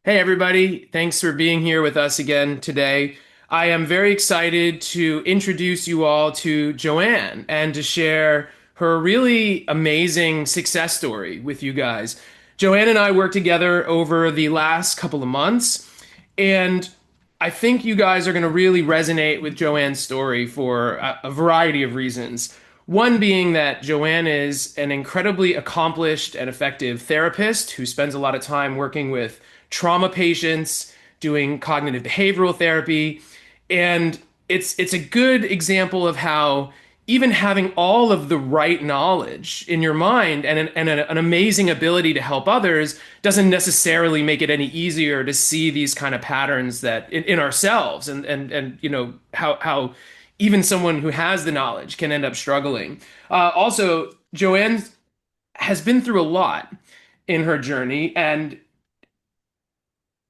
Hey, everybody. Thanks for being here with us again today. I am very excited to introduce you all to Joanne and to share her really amazing success story with you guys. Joanne and I worked together over the last couple of months, and I think you guys are going to really resonate with Joanne's story for a variety of reasons. One being that Joanne is an incredibly accomplished and effective therapist who spends a lot of time working with trauma patients, doing cognitive behavioral therapy, and it's a good example of how even having all of the right knowledge in your mind and an amazing ability to help others doesn't necessarily make it any easier to see these kind of patterns that in ourselves and how even someone who has the knowledge can end up struggling. Also, Joanne has been through a lot in her journey, and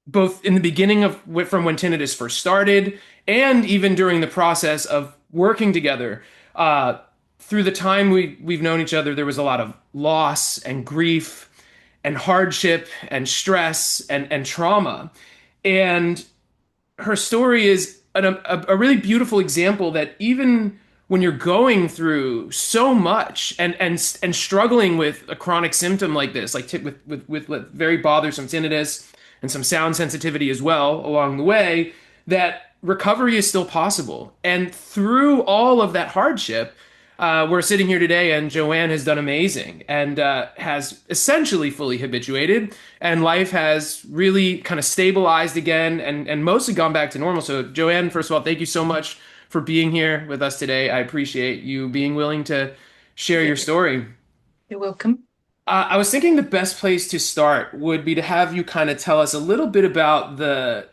both in the beginning of from when Tinnitus first started, and even during the process of working together. Uh, Through the time we've known each other, there was a lot of loss and grief and hardship and stress and trauma. And her story is a really beautiful example that even when you're going through so much and struggling with a chronic symptom like this, like with very bothersome tinnitus and some sound sensitivity as well along the way, that recovery is still possible. And through all of that hardship, we're sitting here today, and Joanne has done amazing and has essentially fully habituated, and life has really kind of stabilized again and mostly gone back to normal. So, Joanne, first of all, thank you so much for being here with us today. I appreciate you being willing to share your You're story. you're welcome. I was thinking the best place to start would be to have you kind of tell us a little bit about the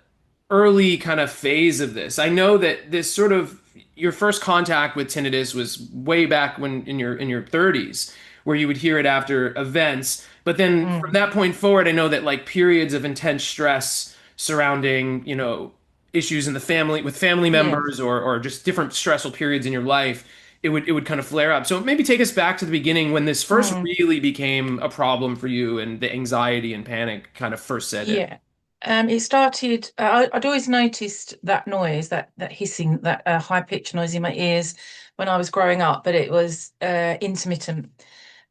early kind of phase of this. I know that this sort of your first contact with tinnitus was way back when in your 30s, where you would hear it after events. But then from Mm. that point forward, I know that like periods of intense stress surrounding, issues in the family with family Yeah. members or just different stressful periods in your life, it would kind of flare up. So maybe take us back to the beginning when this first Mm. really became a problem for you and the anxiety and panic kind of first set in. Yeah. It started, I'd always noticed that noise, that hissing, that high pitched noise in my ears when I was growing up, but it was intermittent.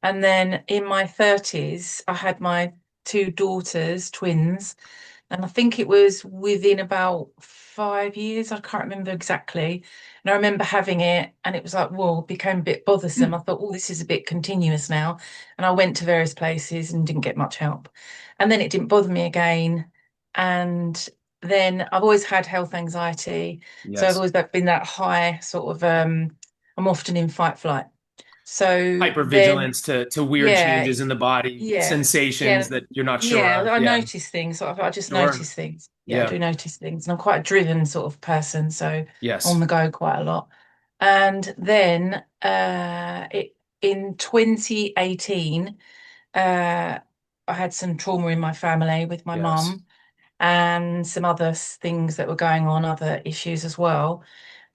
And then in my 30s, I had my two daughters, twins, and I think it was within about 5 years. I can't remember exactly. And I remember having it, and it was like, whoa, it became a bit bothersome. I thought, oh, this is a bit continuous now. And I went to various places and didn't get much help. And then it didn't bother me again. And then I've always had health anxiety. So I've Yes. always been that high sort of, I'm often in fight flight. So then, Hypervigilance to weird yeah, changes in the body, yeah, sensations yeah, that you're not sure yeah. of. I Yeah, notice things. I just sure. notice things. Yeah, I Yeah. do notice things, and I'm quite a driven sort of person, so on Yes. the go quite a lot. And then, in 2018, I had some trauma in my family with my Yes. mum and some other things that were going on, other issues as well.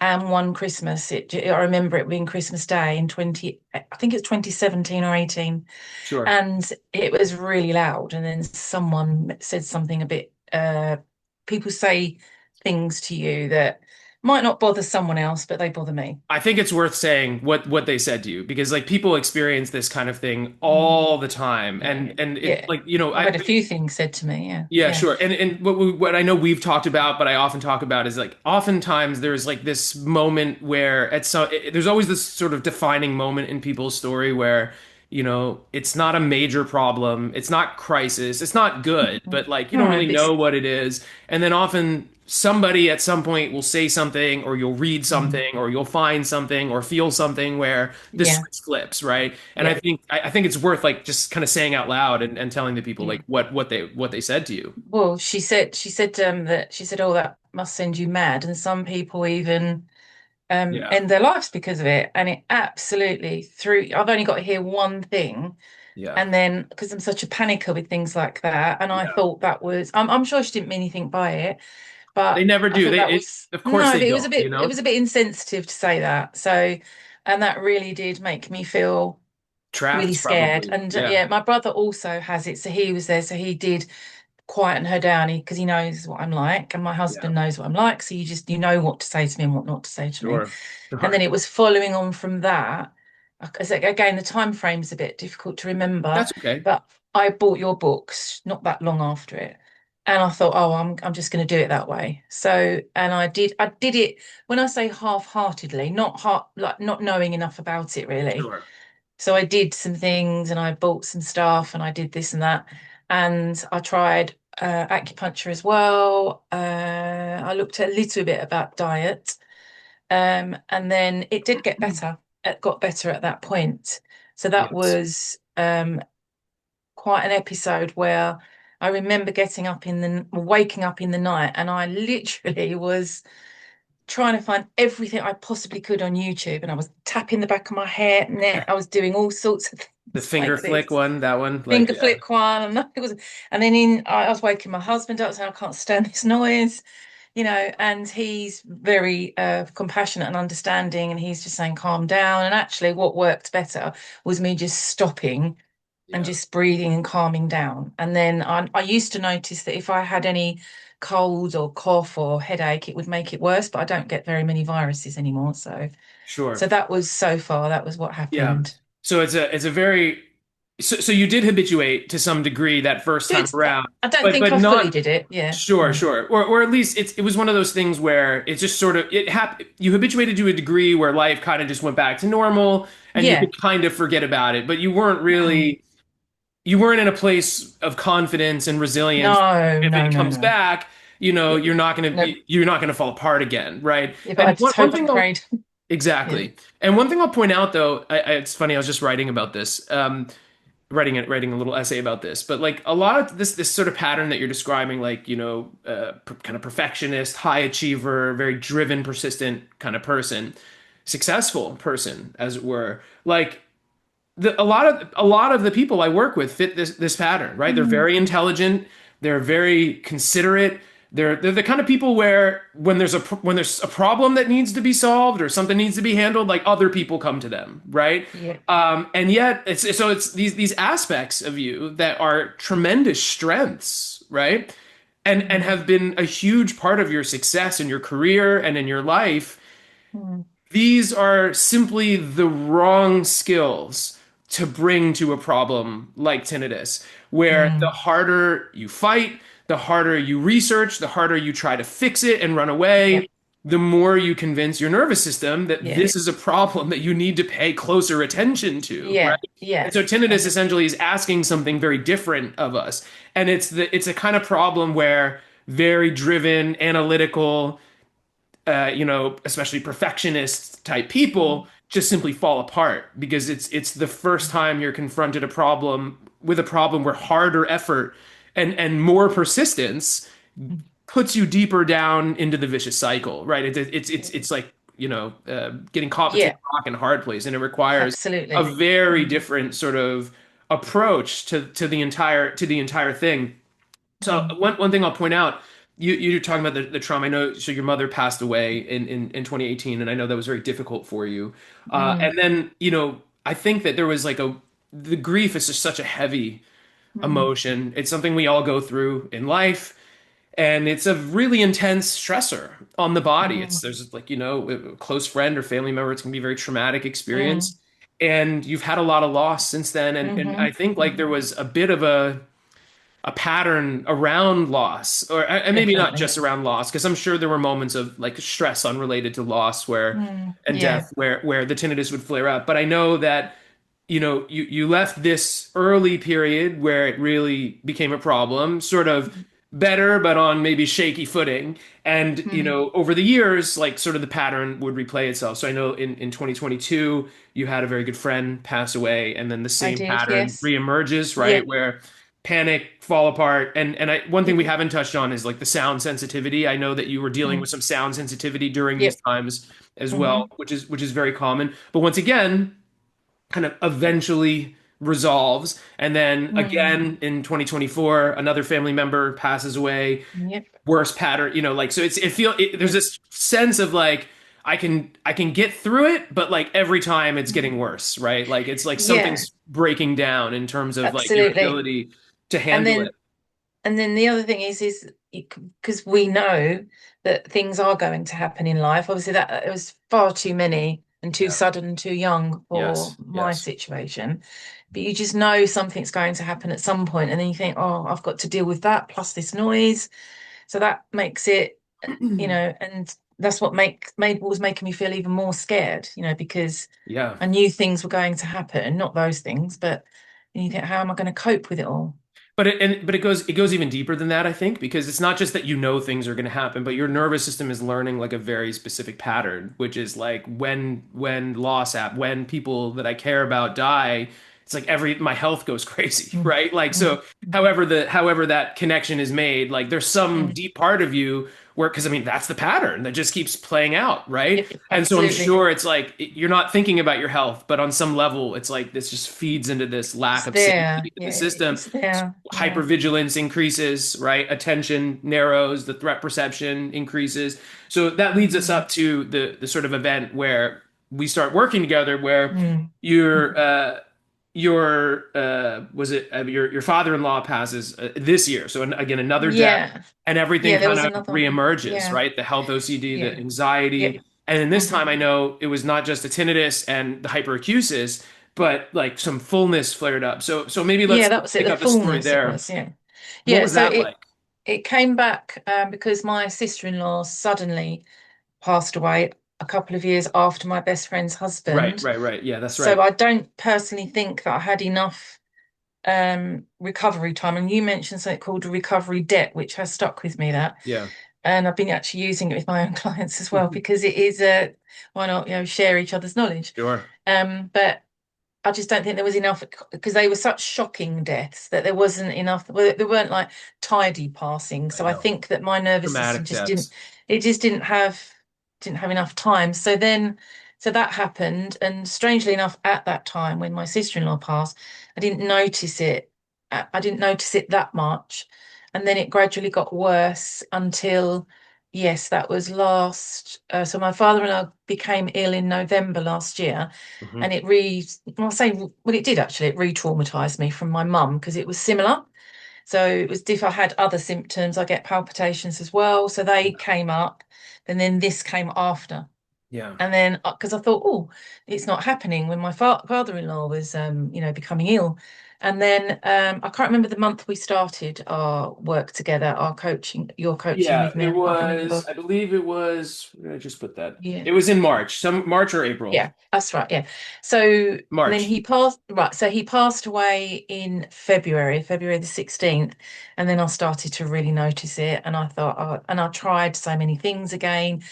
And one Christmas, I remember it being Christmas Day in 20, I think it's 2017 or 18, Sure. and it was really loud. And then someone said something a bit, people say things to you that might not bother someone else, but they bother me. I think it's worth saying what they said to you because like people experience this kind of thing Mm. all the time, Yeah, and it yeah. like I've had a few things said to me. Yeah, yeah, yeah, sure. And what I know we've talked about, but I often talk about is like oftentimes there's like this moment where there's always this sort of defining moment in people's story where, it's not a major problem, it's not crisis, it's not good, but like you don't no, really but know what it is. And then often somebody at some point will say something or you'll read mm, something or you'll find something or feel something where the yeah, switch flips, right? And I yeah, think I think it's worth like just kind of saying out loud and telling the people yeah. like what they said to you. Well, she said that she said, "Oh, that must send you mad," and some people even Yeah. end their lives because of it. And it absolutely threw. I've only got to hear one thing, Yeah. and then because I'm such a panicker with things like that, and I Yeah. thought that was, I'm sure she didn't mean anything by it, They but never I do. thought that was Of course no, they but it was a don't, bit, it was a bit insensitive to say that. So, and that really did make me feel really Trapped scared. probably. And Yeah. yeah, my brother also has it, so he was there, so he did. quieten her down because he knows what I'm like, and my Yeah. husband knows what I'm like. So you know what to say to me and what not to say to me. Sure. And then Sure. it was following on from that. Again, the time frame's a bit difficult to remember, That's okay. but I bought your books not that long after it. And I thought, oh, I'm just going to do it that way. So, and I did it when I say half-heartedly, like not knowing enough about it really. Sure. So I did some things and I bought some stuff and I did this and that. And I tried acupuncture as well. I looked a little bit about diet. And then it did get better. It got better at that point. So that Yes. was quite an episode where I remember waking up in the night and I literally was trying to find everything I possibly could on YouTube, and I was tapping the back of my hair, neck. I was doing all sorts of The things finger like this, flick one, that one, like, finger yeah. flick one, and it was, and then I was waking my husband up saying I can't stand this noise, and he's very compassionate and understanding, and he's just saying calm down. And actually, what worked better was me just stopping and Yeah. just breathing and calming down. And then I used to notice that if I had any cold or cough or headache, it would make it worse, but I don't get very many viruses anymore. So Sure. that was so far, that was what Yeah. happened. So it's a very so you did habituate to some degree that first time Did around, I don't but think I fully not did it. Yeah. sure, Mm. sure. Or at least it was one of those things where it just sort of you habituated to a degree where life kind of just went back to normal and you Yeah. could kind of forget about it, but No. you weren't in a place of confidence and resilience. No, If no, it no, comes no. back, It, no. you're not gonna fall apart again, right? Yeah, but I And just one hope thing and I'll prayed. Yeah. exactly. And one thing I'll point out though, it's funny, I was just writing about this, writing a little essay about this, but like a lot of this sort of pattern that you're describing, like, kind of perfectionist, high achiever, very driven, persistent kind of person, successful person, as it were, like a lot of the people I work with fit this pattern, right? They're Mm. very intelligent, they're very considerate. They're the kind of people where when there's a problem that needs to be solved or something needs to be handled, like other people come to them, right? Yeah. And yet it's these aspects of you that are tremendous strengths, right? And Mm. have been a huge part of your success in your career and in your life. Mm. These are simply the wrong skills to bring to a problem like tinnitus, where the Mm. harder you fight, the harder you research, the harder you try to fix it and run Yeah. away, the more you convince your nervous system that Yeah. this is a problem that you need to pay closer attention to, right? Yeah. And Yeah. so tinnitus And essentially is asking something very different of us. And it's a kind of problem where very driven, analytical, especially perfectionist type mm. people just simply fall apart because it's the first time you're confronted a problem where harder effort and more persistence Mm. puts you deeper down into the vicious cycle, right? It's like getting caught between Yeah, a rock and a hard place, and it requires a absolutely. very Mm. different sort of approach to the entire thing. So Mm. one thing I'll point out, you're talking about the trauma. I know, so your mother passed away in 2018, and I know that was very difficult for you. Mm. And then, I think that there was the grief is just such a heavy Mm. emotion. It's something we all go through in life, and it's a really intense stressor on the body. Mm. There's like, a close friend or family member. It's gonna be a very traumatic Mm. experience. And you've had a lot of loss since then. And I Mhm. think like there Mhm. was a bit of a pattern around loss, or and maybe not Definitely. just around loss, because I'm sure there were moments of like stress unrelated to loss where Mm. and Yeah. death where the tinnitus would flare up. But I know that you left this early period where it really became a problem, sort of better, but on maybe shaky footing. And Mm. over the years, like sort of the pattern would replay itself. So I know in 2022 you had a very good friend pass away, and then the I same did, pattern yes. reemerges, Yeah. right? Where panic, fall apart, and one thing Yep. we haven't touched on is like the sound sensitivity. I know that you were dealing Mm. with some sound sensitivity during these Yep. times as well, Hmm. which is very common. But once again, kind of eventually resolves. And then Mm. again in 2024, another family member passes away. Yep. Worse pattern, like so. There's Yep. this sense of like I can get through it, but like every time it's getting worse, right? Like it's like Yeah, something's breaking down in terms of like your absolutely. ability to And handle then it. and then the other thing is because we know that things are going to happen in life. Obviously, that it was far too many and too Yeah. sudden and too young for Yes. my Yes. situation. But you just know something's going to happen at some point, and then you think, oh, I've got to deal with that plus this noise. So that makes it, and that's what made was making me feel even more scared, because Yeah. I knew things were going to happen, not those things, but you think, how am I going to cope with it all? But it goes even deeper than that, I think, because it's not just that you know things are going to happen, but your nervous system is learning like a very specific pattern, which is like when loss happen, when people that I care about die, it's like every my health goes crazy, Mm, right? Like mm, so, mm, however that connection is made, like there's some mm. deep part of you where, because I mean that's the pattern that just keeps playing out, right? Yep, And so I'm absolutely. sure it's like you're not thinking about your health, but on some level, it's like this just feeds into this lack It's of safety there. in the Yeah, system. it's there. Yeah. Hypervigilance increases, right? Attention narrows, the threat perception increases. So that leads us Mm, up to the sort of event where we start working together, where mm. your Mm. was it your father-in-law passes this year. So again, another death, Yeah. and everything Yeah, there kind was of another one. reemerges, Yeah. right? The health OCD, the Yeah. anxiety, Yep. and then this Hmm. time I know it was not just the tinnitus and the hyperacusis, but like some fullness flared up. So maybe Yeah, let's that was it. pick The up the story fullness it there. was. Yeah. What Yeah. was So that it like? it came back because my sister-in-law suddenly passed away a couple of years after my best friend's Right, husband. right, right. Yeah, that's So right. I don't personally think that I had enough recovery time. And you mentioned something called a recovery debt, which has stuck with me that. Yeah. And I've been actually using it with my own clients as well because it is a why not, share each other's knowledge. Sure. But I just don't think there was enough because they were such shocking deaths that there wasn't enough. Well, they weren't like tidy passing. I So I know. think that my nervous system Traumatic just didn't. deaths. It just didn't have enough time. So that happened, and strangely enough, at that time when my sister-in-law passed, I didn't notice it. I didn't notice it that much, and then it gradually got worse until, yes, that was last. So my father-in-law became ill in November last year Hmm. and I'll say, well, it did actually, it re-traumatized me from my mum because it was similar. So it was if I had other symptoms, I get palpitations as well. So they came up, and then this came after. Yeah. And then because I thought, oh, it's not happening when my father-in-law was, becoming ill. And then I can't remember the month we started our work together, our coaching, your coaching Yeah, with me. it I can't was, remember. I believe it was, where did I just put that? Yeah. It was in March, some March or April. Yeah, that's right. Yeah. So then March. he passed, right. So he passed away in February the 16th. And then I started to really notice it. And I thought, oh, and I tried so many things again.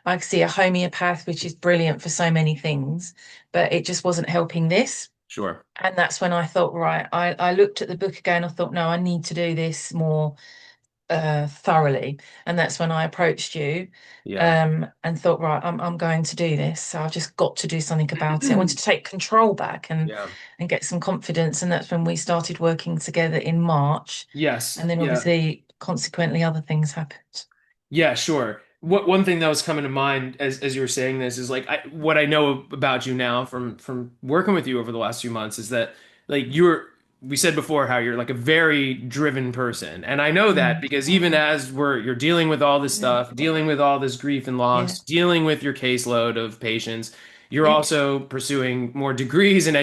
I see a homeopath, which is brilliant for so many things, but it just wasn't helping this. Sure. And that's when I thought, right, I looked at the book again. I thought, no, I need to do this more thoroughly. And that's when I approached you Yeah. and thought, right, I'm going to do this. So I've just got to do something about it. I wanted to take control back Yeah. and get some confidence. And that's when we started working together in March. Yes. And then Yeah. obviously, consequently, other things happened. Yeah, sure. What one thing that was coming to mind as you were saying this is like what I know about you now from working with you over the last few months is that like we said before how you're like a very driven person. And I know that Mm, because even mm, as you're dealing with all this yeah, stuff, dealing with all this grief and yeah, loss, dealing with your caseload of patients, you're yeah. also pursuing more degrees in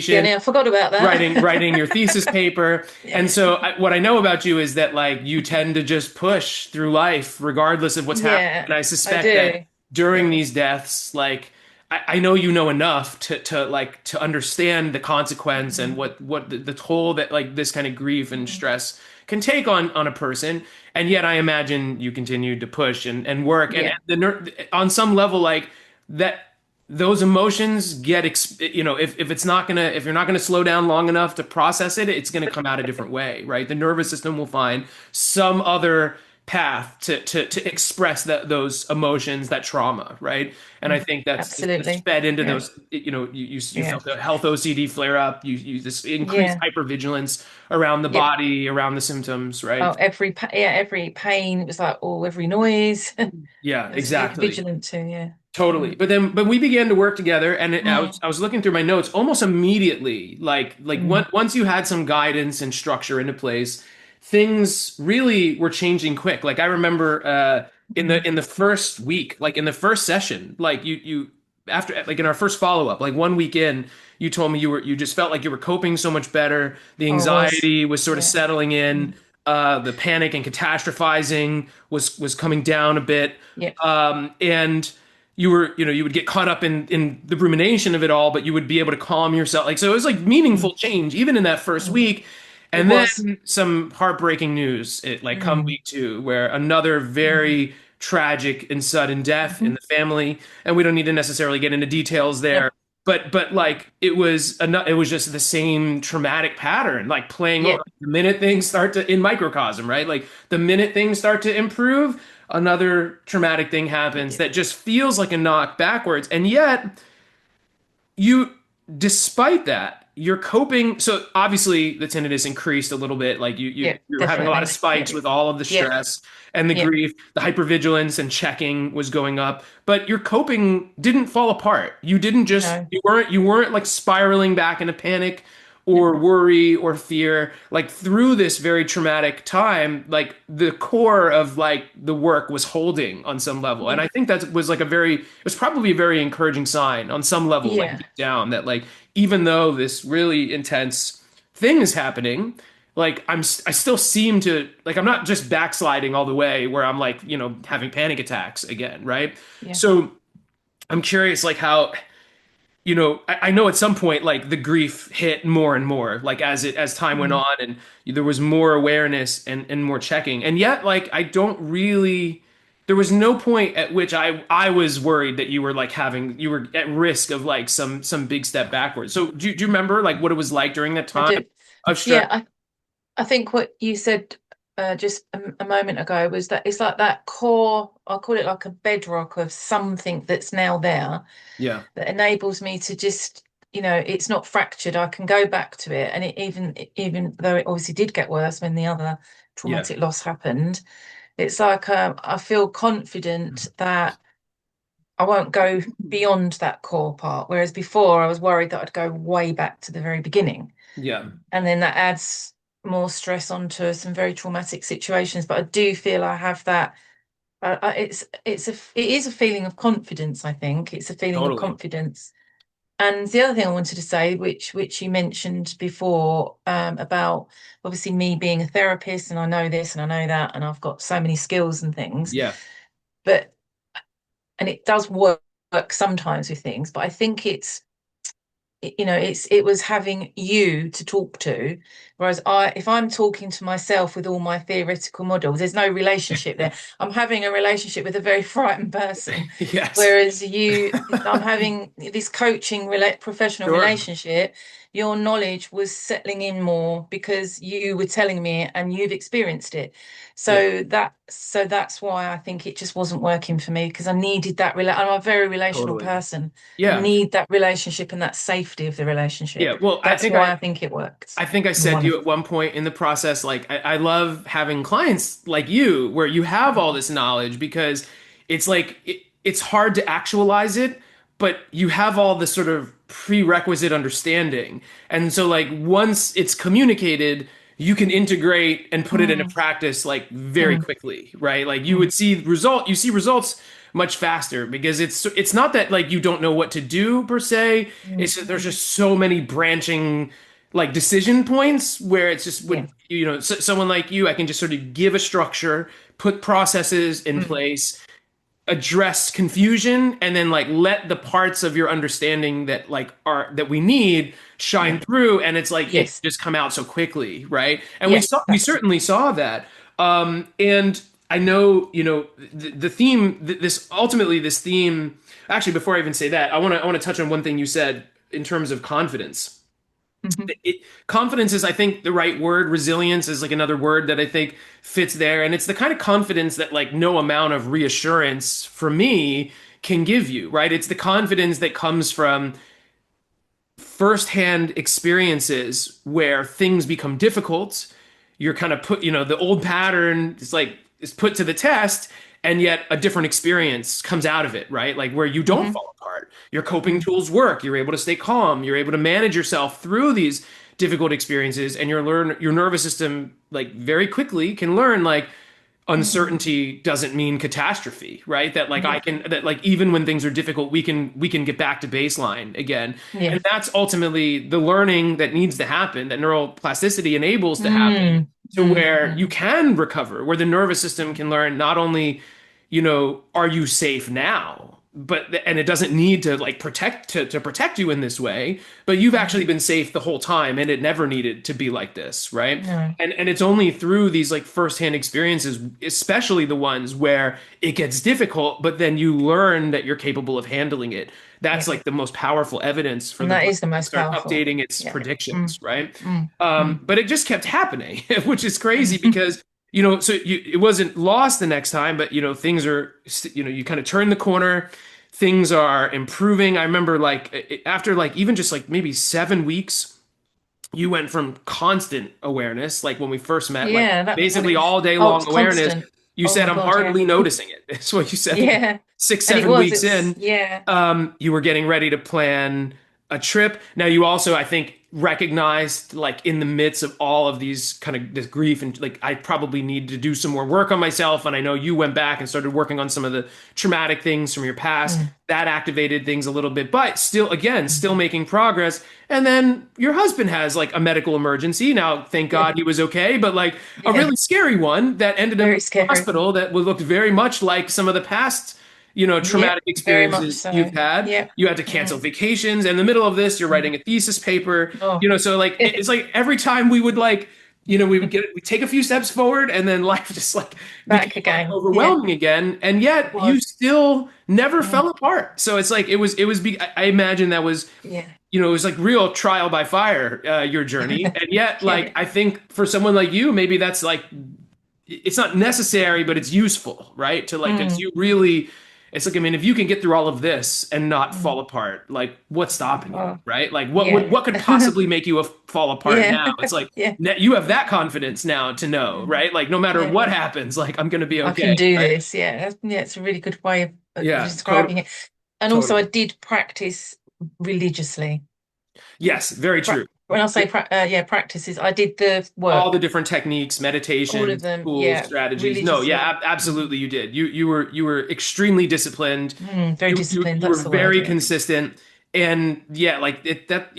Yeah, education, now I forgot about writing that. your thesis paper. And Yeah, so what I know about you is that like you tend to just push through life regardless of what's happening. yeah, And I I suspect that do. during Yeah, these deaths, like I know you know enough to understand the consequence and mm, what the toll that like this kind of grief and mm, stress can take on a person. And yet I imagine you continued to push and work and yeah. on some level like that those emotions get if it's not gonna if you're not gonna slow down long enough to process it, it's gonna come out a different way, right? The nervous system will find some other path to express those emotions, that trauma, right? And I Mm, think that's absolutely. fed into Yeah, those, you yeah, felt the health OCD flare up, you this increased yeah, hypervigilance around the yeah. body, around the symptoms, Oh, right? every pain. It was like, oh, every noise. I Yeah, was really exactly. vigilant too. Yeah. Totally. Mm, but we began to work together and mm, I was looking through my notes almost immediately, like mm, once you had some guidance and structure into place, things really were changing quick. Like I remember Mm. in the first week, like in the first session, like you after like in our first follow-up, like 1 week in, you told me you just felt like you were coping so much better. The I was, anxiety was sort of yeah. settling in. Mm. The panic and catastrophizing was coming down a bit. Yeah. And you would get caught up in the rumination of it all, but you would be able to calm yourself. Like, so it was like Mm. meaningful change, even in that first Mm. week. It And then was. some heartbreaking news, like come Mm. week two, where another Mm. very tragic and sudden death in Hmm. the family. And we don't need to necessarily get into details Yeah. there. But like it was just the same traumatic pattern, like playing Yeah. over the minute things start to in microcosm, right? Like the minute things start to improve, another traumatic thing happens Yeah. that just feels like a knock backwards. And yet, you, despite that, you're coping. So obviously, the tinnitus increased a little bit. Like Yeah. you're having a lot of Definitely. Yeah. spikes with all of the Yeah. stress and the Yeah. grief. The hypervigilance and checking was going up, but your coping didn't fall apart. No. You weren't like spiraling back into panic No. or worry or fear. Like through this very traumatic time, like the core of like the work was holding on some level. And Yeah. I think that was like it was probably a very encouraging sign on some level, like Yeah. deep down, that like even though this really intense thing is happening, like I still seem to like I'm not just backsliding all the way where I'm like, having panic attacks again, right? Yeah. So I'm curious like how I know at some point like the grief hit more and more like as time went Mm. on and there was more awareness and more checking, and yet like I don't really, there was no point at which I was worried that you were at risk of like some big step backwards. So do you remember like what it was like during that I time do. of stress? Yeah. I think what you said just a moment ago was that it's like that core, I call it like a bedrock of something that's now there Yeah, that enables me to just, it's not fractured. I can go back to it. And even though it obviously did get worse when the other yeah, traumatic loss happened, it's like I feel confident that I won't go beyond that core part. Whereas before I was worried that I'd go way back to the very beginning. yeah, And then that adds more stress onto some very traumatic situations. But I do feel I have that. It is a feeling of confidence. I think it's a feeling of totally. confidence. And the other thing I wanted to say, which you mentioned before, about obviously me being a therapist, and I know this and I know that, and I've got so many skills and things, Yeah, but and it does work sometimes with things, but I think it was having you to talk to, whereas if I'm talking to myself with all my theoretical models, there's no relationship there. I'm having a relationship with a very frightened person, yes, whereas I'm having this professional sure, relationship. Your knowledge was settling in more because you were telling me it and you've experienced it. yeah, So that's why I think it just wasn't working for me, because I needed I'm a very relational totally, person. I yeah, need that relationship and that safety of the yeah. relationship. Well, That's why I think it works. I think I said One to of you at one point in the process, like, I love having clients like you where you have all this knowledge because it's like, it's hard to actualize it, but you have all this sort of prerequisite understanding. And so, like, once it's communicated, you can integrate and put it into mm, practice like very mm, quickly, right? Like mm, you see results much faster because it's not that like you don't know what to do per se. mm, It's that there's just so many branching like decision points where it's just yeah. would someone like you, I can just sort of give a structure, put processes in Mm, place, address confusion, and then like let the parts of your understanding that like are that we need shine yeah. through, and it's like it Yes. just come out so quickly, right? And Yeah. we That's certainly saw that. And I know the theme, this ultimately this theme. Actually, before I even say that, I want to touch on one thing you said in terms of confidence. mhm. it, Confidence is, I think, the right word. Resilience is like another word that I think fits there. And it's the kind of confidence that like no amount of reassurance for me can give you, right? It's the confidence that comes from firsthand experiences where things become difficult. You're kind of put, the old pattern is put to the test, and yet a different experience comes out of it, right? Like where you don't Mhm. fall apart. Your coping Mm, tools work. You're able to stay calm. You're able to manage yourself through these difficult experiences, and your nervous system like very quickly can learn like Mm. uncertainty doesn't mean catastrophe, right? That like I Yeah. can that like even when things are difficult, we can get back to baseline again. Yeah. And that's ultimately the learning that needs to happen, that neuroplasticity enables to happen Mm. to Mm. where you Mm. can recover, where the nervous system can learn not only, are you safe now? But and it doesn't need to like to protect you in this way, but you've actually Mm. been safe the whole time and it never needed to be like this, right? No. And it's only through these like firsthand experiences, especially the ones where it gets difficult, but then you learn that you're capable of handling it. That's Yeah. like the most powerful evidence for And the that brain is the to most start powerful. updating its Yeah. Mm. predictions, right? Mm. Mm. But it just kept happening, which is crazy Mm. because it wasn't lost the next time, but things are, you kind of turn the corner, things are improving. I remember like after like even just like maybe 7 weeks you went from constant awareness, like when we first met, like Yeah, that well basically it all day oh, long it's awareness. constant. You Oh said, my I'm God, yeah. hardly noticing it. That's what you said, like Yeah. six, And it seven was, it weeks was, in. yeah. You were getting ready to plan a trip. Now you also, I think, recognized like in the midst of all of these kind of this grief and like I probably need to do some more work on myself. And I know you went back and started working on some of the traumatic things from your past. Mm. That activated things a little bit, but still, again, still Mm. making progress. And then your husband has like a medical emergency. Now, thank Yeah. God he was okay, but like a Yeah. really scary one that ended him in Very the scary. hospital that looked very much like some of the past Yep. traumatic Very much experiences you've so. had. Yep. You had to cancel Mm. vacations. In the middle of this, you're Mm. writing a thesis paper. Oh, So like it's like every time we would like, we take a few steps forward and then life just like became back like again. Yeah. overwhelming again. And It yet you was. still never Mm. fell apart. So it's like I imagine that was, Yeah. it was like real trial by fire, your journey. And yet, Yeah. like, I think for someone like you, maybe that's like it's not necessary, but it's useful, right? To like, because Mm. you really, it's like, I mean, if you can get through all of this and not fall Mm. apart, like, what's stopping you, Oh, right? Like, yeah. what could possibly make you fall apart Yeah. now? It's like Yeah. you have that confidence now to know, Mm. right? Like, no matter Yeah. what happens, like, I'm gonna be I can okay, do right? this. Yeah. Yeah. It's a really good way of Yeah, describing it. And also, I totally. did practice religiously. Yes, very true. When I say yeah, practices, I did the All the work, different techniques, all of meditations, them. tools, Yeah, strategies. No, yeah, religiously. Mm. absolutely, you did. You were extremely disciplined. Very disciplined. You were That's the word. very Yeah. consistent, and yeah, like it that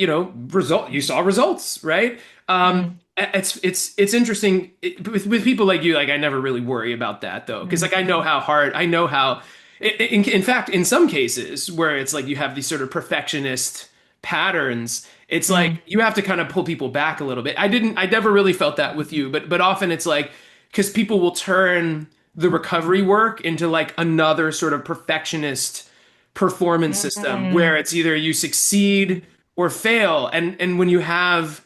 result. You saw results, right? Mm. It's interesting with people like you. Like I never really worry about that though, because Mm. like I know how hard. I know how. In fact, in some cases where it's like you have these sort of perfectionist patterns, it's like Mm. you have to kind of pull people back a little bit. I never really felt that with you, but often it's like because people will turn the recovery work into like another sort of perfectionist performance system where Mm. it's either you succeed or fail, and when you have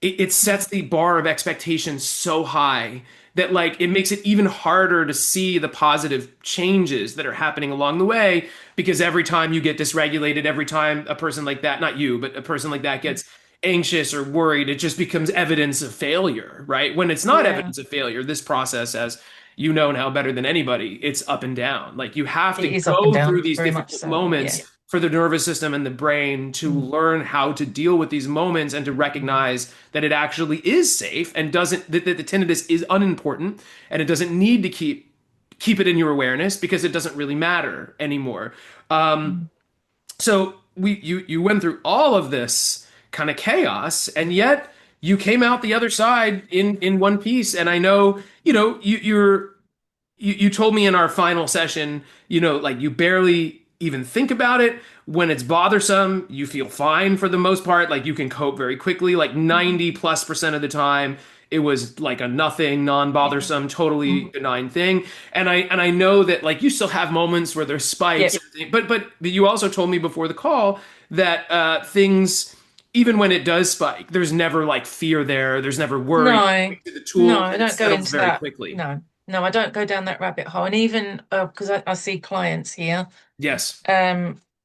it sets the bar of expectations so high that like it makes it even harder to see the positive changes that are happening along the way because every time you get dysregulated, every time a person like that, not you, but a person like that gets anxious or worried, it just becomes evidence of failure, right? When it's not Yeah. evidence of failure, this process, as you know now better than anybody, it's up and down. Like you have to It is up and go through down. these Very much difficult so. Yeah. moments for the nervous system and the brain to Mm. learn how to deal with these moments and to recognize that it actually is safe and doesn't that the tinnitus is unimportant and it doesn't need to keep it in your awareness because it doesn't really matter anymore. Um, Mm. so you went through all of this kind of chaos and yet you came out the other side in one piece. And I know you told me in our final session, like you barely even think about it. When it's bothersome, you feel fine for the most part. Like you can cope very quickly, like 90+% of the time. It was like a nothing, Yeah. non-bothersome, totally Mm. benign thing. And I know that like you still have moments where there's spikes, Yep. but you also told me before the call that things, even when it does spike, there's never like fear there. There's never worry. No, The no, tools I and it don't go settles into very that. quickly. No, no, I don't go down that rabbit hole. And even because I see clients here, Yes.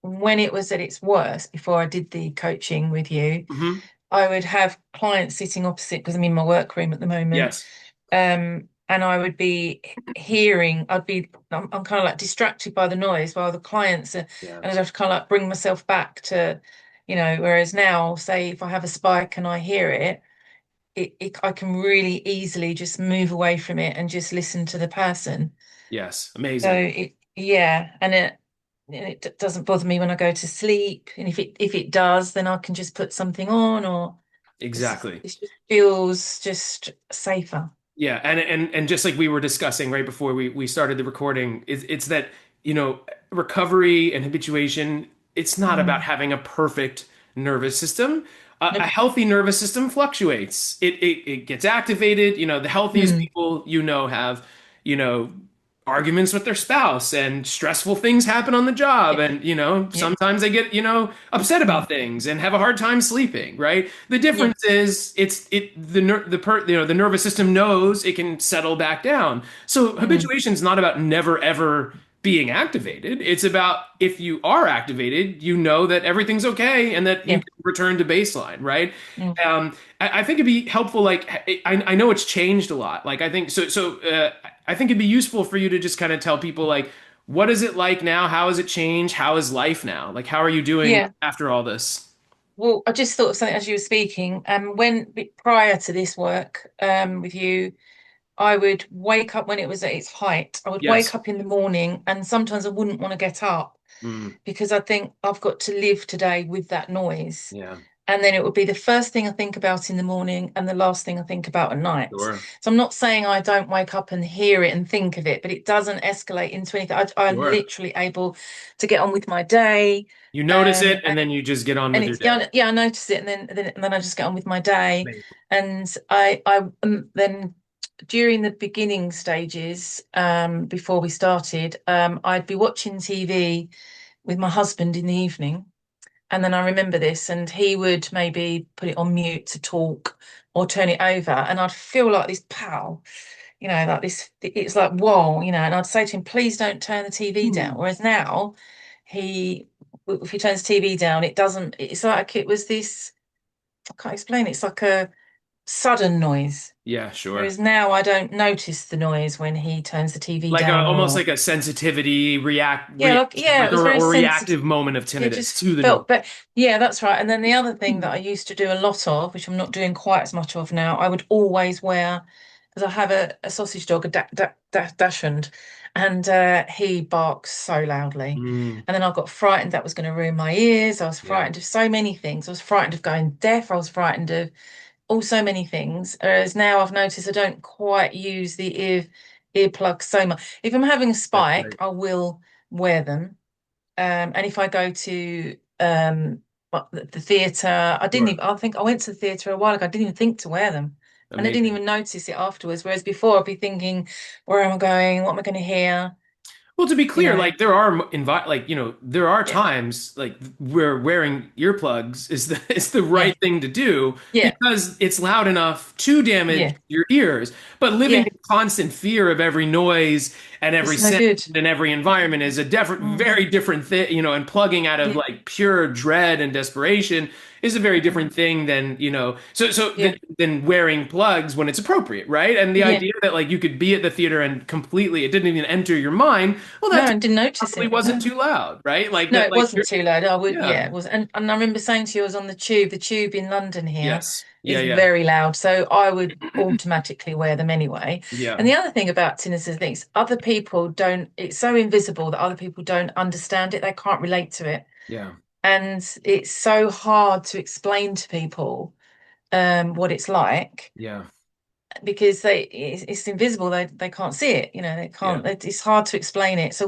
when it was at its worst, before I did the coaching with you, Hmm. I would have clients sitting opposite because I'm in my workroom at the moment. Yes. And I would be hearing, I'm kind of like distracted by the noise while the clients are, Yeah. and I'd have to kind of like bring myself back to. Whereas now, say if I have a spike and I hear it, I can really easily just move away from it and just listen to the person. Yes, So amazing. yeah, and it doesn't bother me when I go to sleep. And if it does, then I can just put something on, or Exactly. it just feels just safer. Yeah, and just like we were discussing right before we started the recording, it's that, recovery and habituation, it's not about Mm. having a perfect nervous system. A Nope. healthy nervous system fluctuates. It gets activated. The healthiest Mm. people have, you know, arguments with their spouse, and stressful things happen on the job, Yep. and Yep. sometimes they get upset Mm. about things and have a hard time sleeping, right? The Yeah. difference is the nervous system knows it can settle back down. So Mm. habituation is not about never ever being activated. It's about, if you are activated, you know that everything's okay and that you Yeah. can return to baseline, right? Mm. I think it'd be helpful. Like, I know it's changed a lot. Like, I think so. I think it'd be useful for you to just kind of tell people, like, what is it like now? How has it changed? How is life now? Like, how are you doing Yeah. after all this? Well, I just thought of something as you were speaking. When prior to this work, with you, I would wake up when it was at its height. I would wake Yes. up in the morning, and sometimes I wouldn't want to get up Mm, because I think I've got to live today with that noise. yeah. And then it would be the first thing I think about in the morning and the last thing I think about at night. Sure. So I'm not saying I don't wake up and hear it and think of it, but it doesn't escalate into anything. I'm Sure. literally able to get on with my day. You notice Um, it, and then you just get on and with your it's day. yeah, I notice it, and then I just get on with my day. Amazing. And I then during the beginning stages, before we started, I'd be watching TV with my husband in the evening, and then I remember this, and he would maybe put it on mute to talk or turn it over, and I'd feel like this pow, like this. It's like whoa, and I'd say to him, please don't turn the TV down. Hmm. Whereas now, he, if he turns the TV down, it doesn't. It's like it was this. I can't explain it. It's like a sudden noise. Yeah, sure. Whereas now I don't notice the noise when he turns the TV Like, down, almost or like a sensitivity yeah, reaction, it like was very or sensitive. reactive moment of It tinnitus just to the noise. felt, but yeah, that's right. And then the other thing that I Hmm. used to do a lot of, which I'm not doing quite as much of now, I would always wear, because I have a sausage dog, a Dachshund, and he barks so loudly. Mm, And then I got frightened that was going to ruin my ears. I was yeah, frightened of so many things. I was frightened of going deaf. I was frightened of so many things. Whereas now I've noticed I don't quite use the earplugs so much. If I'm having a that's spike, great. I will wear them. And if I go to the theatre, I didn't Sure. even, I think I went to the theatre a while ago. I didn't even think to wear them. And I didn't Amazing. even notice it afterwards. Whereas before I'd be thinking, where am I going? What am I going to hear? Well, to be You clear, know, like, there are yeah, times like where wearing earplugs is the is the yeah, right thing to do, yeah, because it's loud enough to damage yeah, your ears. But living yeah. in constant fear of every noise and every It's no sound good. and every environment is a different, Mm, very different thing, and plugging out of yeah, like pure dread and desperation is a very different thing than, yeah, than wearing plugs when it's appropriate, right? And the yeah. idea that, like, you could be at the theater and completely it didn't even enter your mind, well, No, that I didn't notice probably it. wasn't No. too loud, right? Like No, that, it like wasn't too loud. I would, yeah, yeah, it was. And I remember saying to you, I was on the tube. The tube in London here yes, yeah, is yeah, very loud. So I would automatically wear them anyway. yeah, And the other thing about tinnitus is other people don't, it's so invisible that other people don't understand it. They can't relate to it. yeah, And it's so hard to explain to people what it's like yeah, because it's invisible. They can't see it. They yeah, can't. It's hard to explain it. So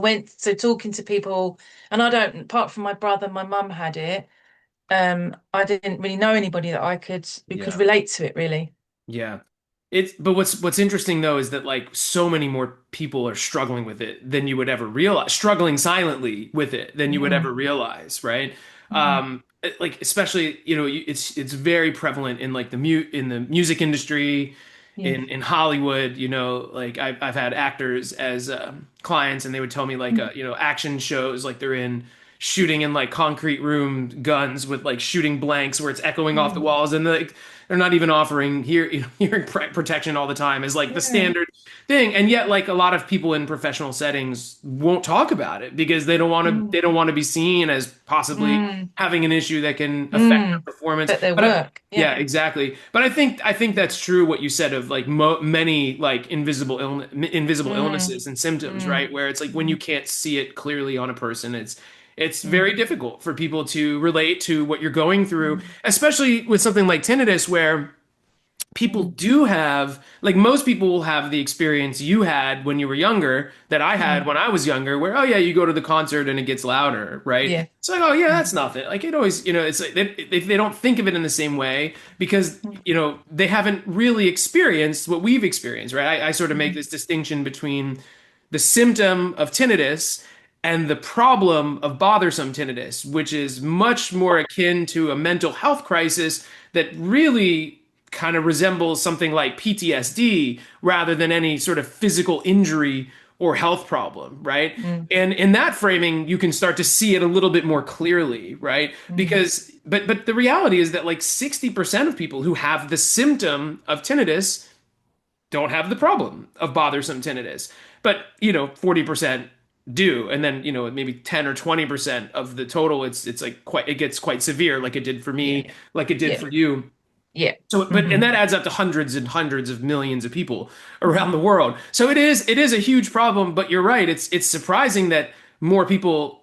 talking to people, and I don't. Apart from my brother, my mum had it. I didn't really know anybody that I could who could yeah. relate to it really. Yeah. But what's interesting though is that, like, so many more people are struggling with it than you would ever realize, struggling silently with it than you would Mm, ever realize, right? mm, Like, especially, it's very prevalent in, like, in the music industry, yeah. in Hollywood, like, I've had actors as clients, and they would tell me, like, Mm, action shows, like they're in shooting in like concrete room guns with like shooting blanks where it's echoing off the Mm. walls, and like they're not even offering hearing protection all the time is like the Yeah. standard thing. And yet like a lot of people in professional settings won't talk about it because Mm. they don't want to be seen as possibly Mm. having an issue that can affect Mm. their performance. But their But work. Yeah. yeah, exactly. But I think that's true what you said of like many like invisible Mm. illnesses and symptoms, Mm. right? Where it's like when you Mm. can't see it clearly on a person, it's very Mm. difficult for people to relate to what you're going through, Mm. especially with something like tinnitus where people Mm. do have like most people will have the experience you had when you were younger that I had Mm. when I was younger where oh yeah you go to the concert and it gets louder, right? Yeah. It's like oh yeah Mm. that's nothing, like it always it's like they don't think of it in the same way because Mm. they haven't really experienced what we've experienced, right? I sort of make Mm. this distinction between the symptom of tinnitus and the problem of bothersome tinnitus, which is much more akin to a mental health crisis that really kind of resembles something like PTSD rather than any sort of physical injury or health problem, right? Mm. And in that framing, you can start to see it a little bit more clearly, right? Mm. Because, but the reality is that like 60% of people who have the symptom of tinnitus don't have the problem of bothersome tinnitus. But, 40% do. And then, maybe 10 or 20% of the total, it's like it gets quite severe, like it did for me, Yeah. like it did Yeah. for you. Yeah. So, and Hmm. that adds up to hundreds and hundreds of millions of people around the world. So it is a huge problem, but you're right. It's surprising that more people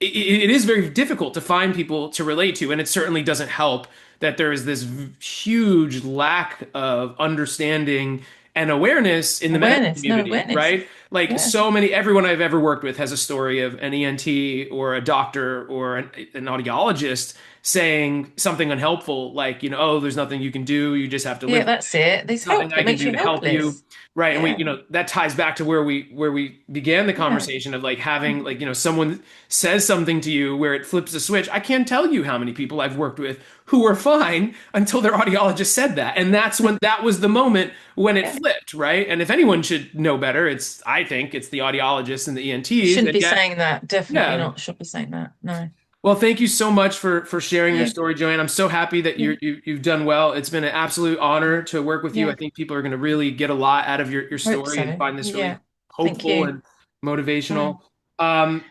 it is very difficult to find people to relate to, and it certainly doesn't help that there is this huge lack of understanding and awareness in the medical Awareness. No community, awareness. right? Like Yeah. so many, everyone I've ever worked with has a story of an ENT or a doctor or an audiologist saying something unhelpful, like, oh, there's nothing you can do. You just have to Yeah, live. that's it. There's Nothing help. I It can makes do you to help you. helpless. Right. And Yeah. that ties back to where we began the Yeah. conversation of like having like, someone says something to you where it flips a switch. I can't tell you how many people I've worked with who were fine until their audiologist said that. And that was the moment when it Yeah. flipped, right? And if anyone should know better, I think it's the audiologists and the ENTs. Shouldn't And be yet, saying that. Definitely yeah. not. Shouldn't be saying that. No. Well, thank you so much for sharing your Yeah. story, Joanne. I'm so happy that Yeah. you've done well. It's been an absolute honor to work with you. I Yeah. think people are going to really get a lot out of your Hope story and so. find this really Yeah. Thank hopeful you. and motivational. Mm. Um,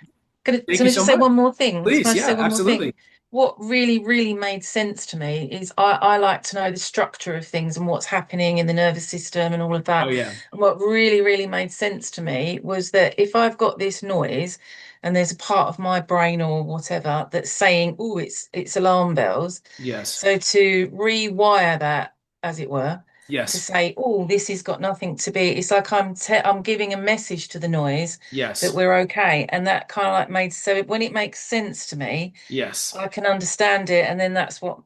Thank Can you I so just say much. one more thing? Can Please, I just say yeah, one more absolutely. thing? What really, really made sense to me is I like to know the structure of things and what's happening in the nervous system and all of Oh that. yeah. And what really, really made sense to me was that if I've got this noise and there's a part of my brain or whatever that's saying, "Oh, it's alarm bells," Yes. so to rewire that, as it were, to Yes. say, "Oh, this has got nothing to be." It's like I'm giving a message to the noise that Yes. we're okay, and that kind of like made so when it makes sense to me, Yes. I can understand it, and then that's what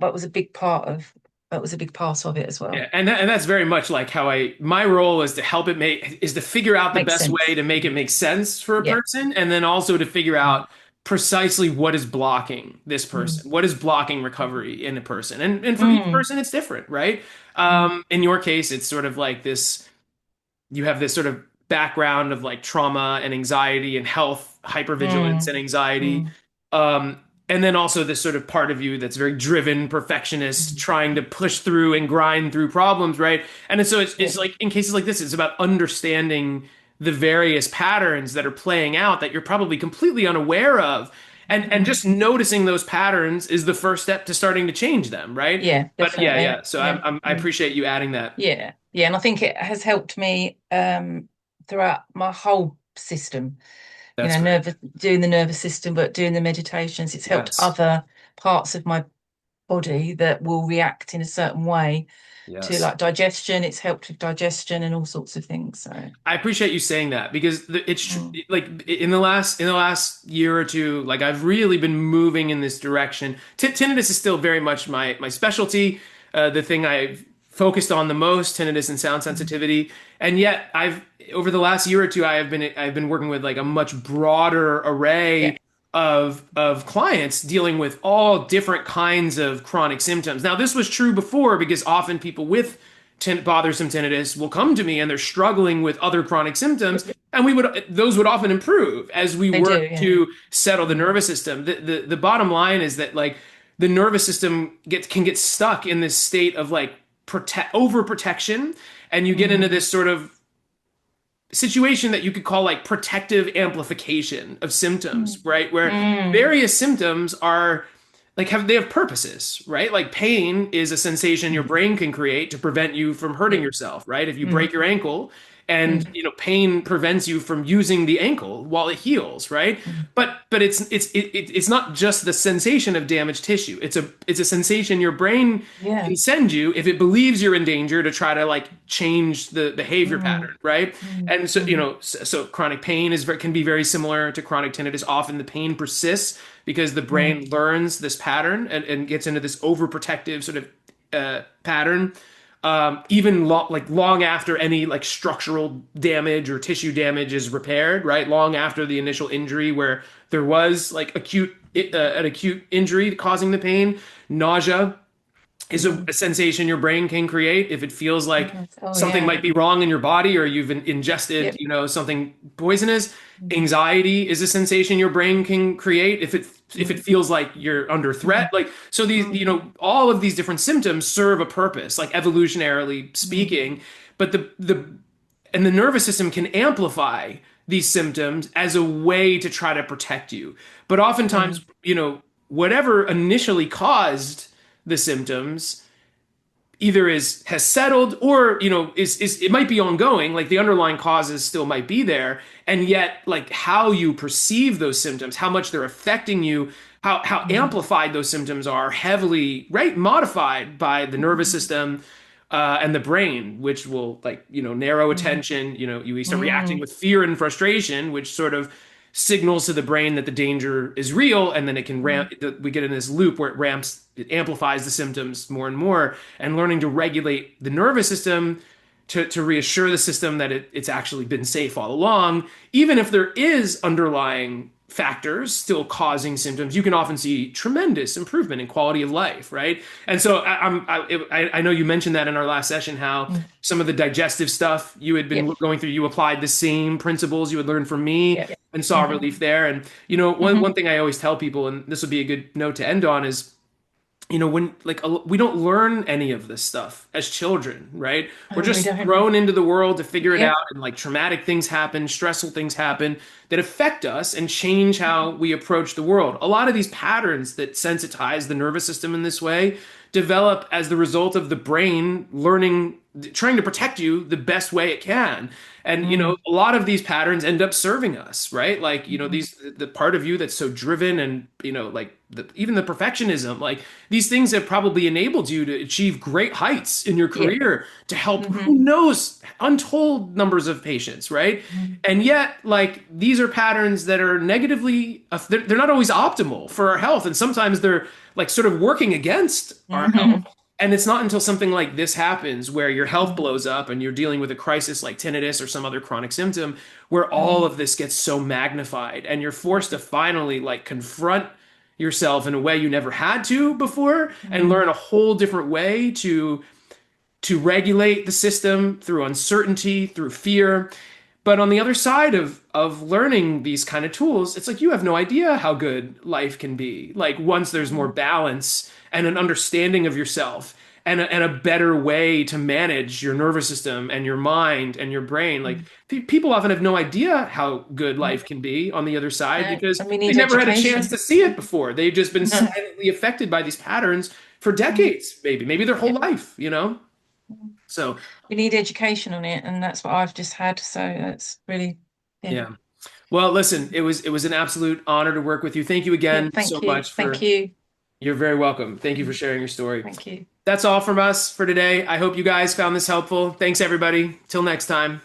that was a big part of it as Yeah, well. and that's very much like how my role is to help it make is to figure out the Makes best way sense. to make it make sense for a Yeah. person, and then also to figure Mm. out precisely what is blocking this Mm. person, what is blocking recovery in a person, and for each Mm. person it's different, right? Mm. In your case, it's sort of like this you have this sort of background of like trauma and anxiety and health, hypervigilance and Mm. anxiety. Mm. Um, and then also this sort of part of you that's very driven, perfectionist, Mm. trying to push through and grind through problems, right? And so Yeah. it's like in cases like this, it's about understanding the various patterns that are playing out that you're probably completely unaware of. And Mm. just noticing those patterns is the first step to starting to change them, right? Yeah, But yeah, definitely. yeah. So Yeah. I appreciate you adding that. Yeah. Yeah. And I think it has helped me throughout my whole system, That's great. nervous doing the nervous system, but doing the meditations, it's helped Yes. other parts of my body that will react in a certain way to Yes. like digestion. It's helped with digestion and all sorts of things. So I appreciate you saying that because mm. like in the last year or two, like I've really been moving in this direction. Tinnitus is still very much my specialty, the thing I've focused on the most, tinnitus and sound Mm. sensitivity. And yet I've over the last year or two, I've been working with like a much broader Yeah. array of clients dealing with all different kinds of chronic symptoms. Now, this was true before because often people with bothersome tinnitus will come to me and they're struggling with other chronic symptoms, and we would those would often improve as we They do, work yeah. to settle the Mm, nervous system. The bottom line is that like the nervous system can get stuck in this state of like overprotection, and you get into mm, this sort of situation that you could call like protective amplification of symptoms, mm, right? Where mm, various symptoms are like they have purposes, right? Like pain is a sensation your mm. brain can create to prevent you from hurting Yeah. yourself, right? If you break Mm, your ankle and mm, pain prevents you from using the ankle while it heals, right? mm. But it's not just the sensation of damaged tissue. It's a sensation your brain Yeah. can send you if it believes you're in danger to try to like change the behavior Mm, pattern, right? mm, And so, mm, so chronic pain can be very similar to chronic tinnitus. Often the pain persists because the mm, brain learns this pattern and gets into this overprotective sort of pattern. Even like long after any like structural damage or tissue damage is repaired, right? Long after the initial injury where there was like an acute injury causing the pain, nausea is mm. a sensation your brain can create if it feels like Yes. Oh, something yeah. might be wrong in your body or you've ingested, Yep. something poisonous. Mm, Anxiety is a sensation your brain can create if it mm, feels like you're under threat. mm, Like so these, mm, all of these different symptoms serve a purpose, like evolutionarily mm, speaking, but the nervous system can amplify these symptoms as a way to try to protect you. But oftentimes, mm, whatever initially caused the symptoms either has settled or is it might be ongoing, like the underlying causes still might be there, and yet like how you perceive those symptoms, how much they're affecting you, how mm, amplified those symptoms are, heavily right modified by the nervous mm, system and the brain, which will like narrow mm, attention. You start reacting mm, with fear and frustration, which sort of signals to the brain that the danger is real, and then it can mm, ramp. We get in this loop where it amplifies the symptoms more and more, and learning to regulate the nervous system to reassure the system that it's actually been safe all along, even if there is underlying factors still causing symptoms. You can often see tremendous improvement in quality of life, right? And so I know you mentioned that in our last session, how mm. some of the digestive stuff you had been Yep. going through, you applied the same principles you had learned from me Yep. and saw Mm-hmm. relief there. And one Mm-hmm. thing I always tell people, and this would be a good note to end on, is when like we don't learn any of this stuff as children, right? We're Oh, we just don't. thrown into the world to figure it out, Yep. and like traumatic things happen, stressful things happen that affect us and change how we approach the world. A lot of these patterns that sensitize the nervous system in this way develop as the result of the brain learning, trying to protect you the best way it can. And Mm, a lot of these patterns end up serving us, right? Like mm, the part of you that's so driven, and like even the perfectionism, like these things have probably enabled you to achieve great heights in your yep. career, to help Mm-hmm. who knows untold numbers of patients, right? Mm, And yet like these are patterns that are negatively, they're not always optimal for our health, and sometimes they're like sort of working against our health. mhm, And it's not until something like this happens where your health mm, blows up and you're dealing with a crisis like tinnitus or some other chronic symptom where all mm, of this gets so magnified, and you're forced to finally like confront yourself in a way you never had to before, and mm, learn a whole different way to regulate the system through uncertainty, through fear. But on the other side of learning these kind of tools, it's like you have no idea how good life can be. Like once there's more mm, balance and an understanding of yourself, and a better way to manage your nervous system and your mind and your brain. Like mm, people often have no idea how good mm. life can be on the other side No, because and we they need never had a chance education. to see it before. They've just been No. silently affected by these patterns for Mm, decades, maybe their whole yep. life. Mm. So We need education on it, and that's what I've just had. So that's really, yeah. yeah. Well, listen, it was an absolute honor to work with you. Thank you Yeah, again so thank you. much Thank for you. you're very welcome. Thank you for Mm, sharing your story. thank you. That's all from us for today. I hope you guys found this helpful. Thanks everybody. Till next time.